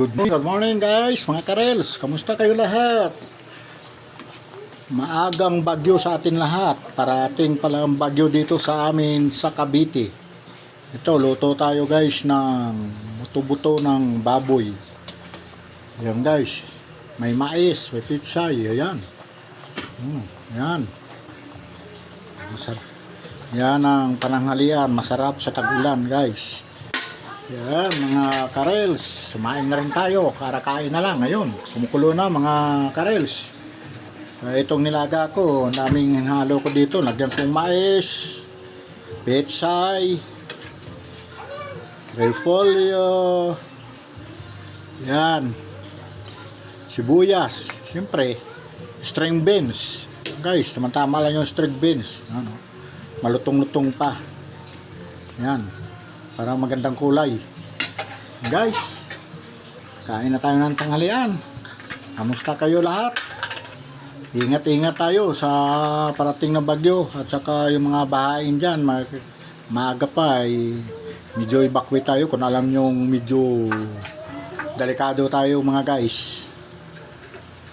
Good morning guys, mga karels. Kamusta kayo lahat? Maagang bagyo sa atin lahat. Parating pala ang bagyo dito sa amin sa Cavite. Ito, luto tayo guys ng buto-buto ng baboy. Ayan guys, may mais, may pitsay, ayan. Ayan. Yan ang pananghalian, masarap sa tag-ulan guys. Yan mga karels, sumain na rin tayo, karakain na lang ngayon. Kumukulo na mga karels. Itong nilaga ko, daming hinalo ko dito. Lagyan kong mais, petsay, repolyo, yan, sibuyas, siyempre, string beans. Guys, tamang-tama lang yung string beans. Ano, malutong-lutong pa. Yan. Parang magandang kulay. Guys, kain na tayo ng tanghalian. Kamusta kayo lahat? Ingat-ingat tayo sa parating na bagyo. At saka yung mga bahain dyan, maaga pa ay medyo evacuate tayo. Kung alam nyo medyo delikado tayo mga guys.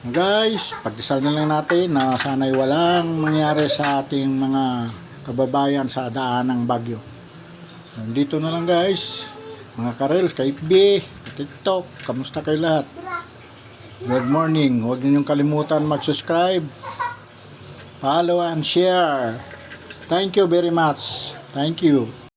Guys, pagdasal na lang natin na sana'y walang mangyari sa ating mga kababayan sa daan ng bagyo. Dito na lang guys, mga karels, ka FB, ka TikTok, kamusta kayo lahat? Good morning, huwag ninyong kalimutan mag-subscribe, follow and share. Thank you very much. Thank you.